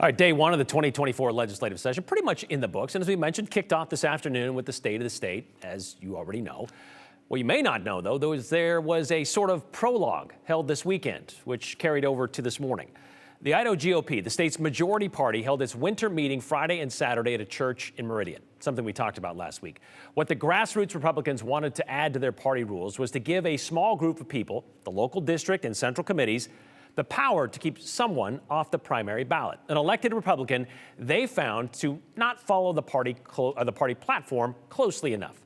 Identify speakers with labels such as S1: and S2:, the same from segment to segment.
S1: All right, day one of the 2024 legislative session, pretty much in the books. And as we mentioned, kicked off this afternoon with the State of the State, as you already know. What you may not know, though, there was a sort of prologue held this weekend, which carried over to this morning. The Idaho GOP, the state's majority party, held its winter meeting Friday and Saturday at a church in Meridian, something we talked about last week. What the grassroots Republicans wanted to add to their party rules was to give a small group of people, the local district and central committees, the power to keep someone off the primary ballot. An elected Republican they found to not follow the party platform closely enough.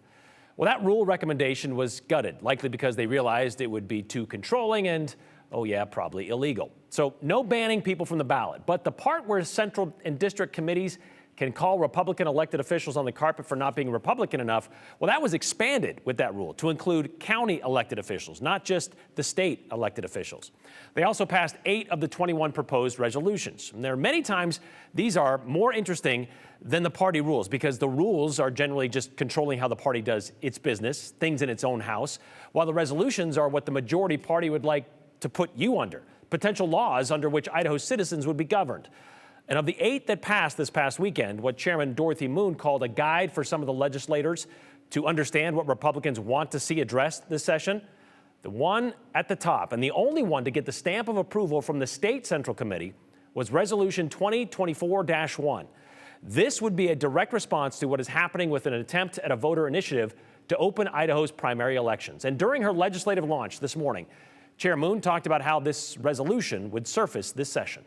S1: Well, that rule recommendation was gutted, likely because they realized it would be too controlling and, oh yeah, probably illegal. So no banning people from the ballot, but the part where central and district committees can call Republican elected officials on the carpet for not being Republican enough, well, that was expanded with that rule to include county elected officials, not just the state elected officials. They also passed 8 of the 21 proposed resolutions. And there are many times these are more interesting than the party rules because the rules are generally just controlling how the party does its business, things in its own house, while the resolutions are what the majority party would like to put you under, potential laws under which Idaho citizens would be governed. And of the 8 that passed this past weekend, what Chairman Dorothy Moon called a guide for some of the legislators to understand what Republicans want to see addressed this session, the one at the top and the only one to get the stamp of approval from the State Central Committee was Resolution 2024-1. This would be a direct response to what is happening with an attempt at a voter initiative to open Idaho's primary elections. And during her legislative launch this morning, Chair Moon talked about how this resolution would surface this session.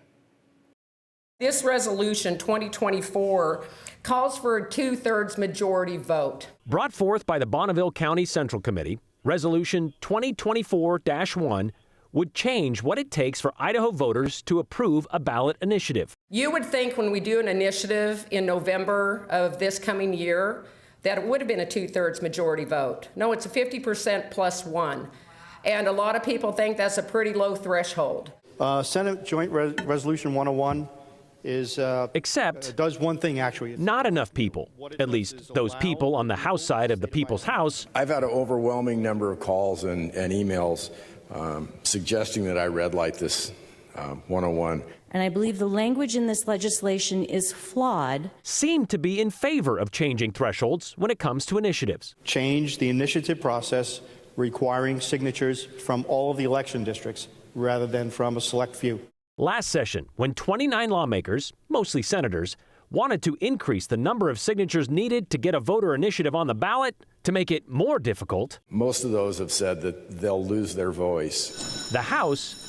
S2: This resolution 2024 calls for a 2/3 majority vote.
S1: Brought forth by the Bonneville County Central Committee, Resolution 2024-1 would change what it takes for Idaho voters to approve a ballot initiative.
S2: You would think when we do an initiative in November of this coming year that it would have been a 2/3 majority vote. No, it's a 50% plus 1. And a lot of people think that's a pretty low threshold.
S3: Senate Joint Resolution 101
S1: Except
S3: does one thing, actually.
S1: Not enough people, at least those people on the House side of the People's House.
S4: I've had an overwhelming number of calls and emails suggesting that I red light this 101.
S5: And I believe the language in this legislation is flawed.
S1: Seem to be in favor of changing thresholds when it comes to initiatives.
S3: Change the initiative process requiring signatures from all of the election districts rather than from a select few.
S1: Last session, when 29 lawmakers, mostly senators, wanted to increase the number of signatures needed to get a voter initiative on the ballot to make it more difficult.
S4: Most of those have said that they'll lose their voice.
S1: The House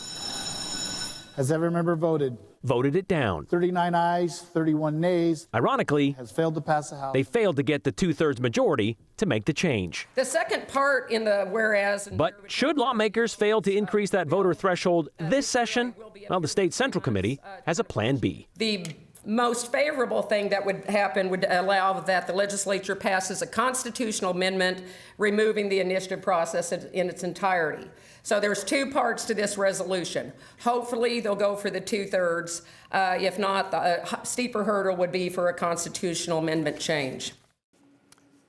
S6: has every member voted it down. 39 ayes, 31 nays.
S1: Ironically,
S6: has failed to pass the House.
S1: They failed to get the 2/3 majority to make the change.
S2: The second part in the whereas.
S1: But should lawmakers fail to increase that voter threshold this session? Well, the State Central Committee has a plan B.
S2: The most favorable thing that would happen would allow that the legislature passes a constitutional amendment removing the initiative process in its entirety. So there's 2 parts to this resolution. Hopefully they'll go for the 2/3. If not, the steeper hurdle would be for a constitutional amendment change.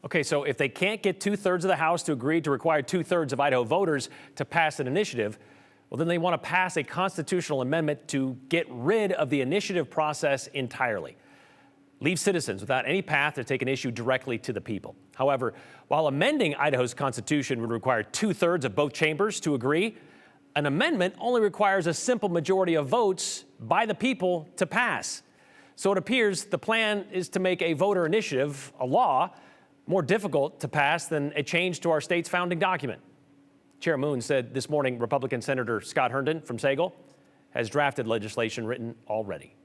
S1: Okay, so if they can't get 2/3 of the House to agree to require 2/3 of Idaho voters to pass an initiative, well, then they want to pass a constitutional amendment to get rid of the initiative process entirely. Leave citizens without any path to take an issue directly to the people. However, while amending Idaho's constitution would require 2/3 of both chambers to agree, an amendment only requires a simple majority of votes by the people to pass. So it appears the plan is to make a voter initiative, a law, more difficult to pass than a change to our state's founding document. Chair Moon said this morning Republican Senator Scott Herndon from Sagal has drafted legislation written already.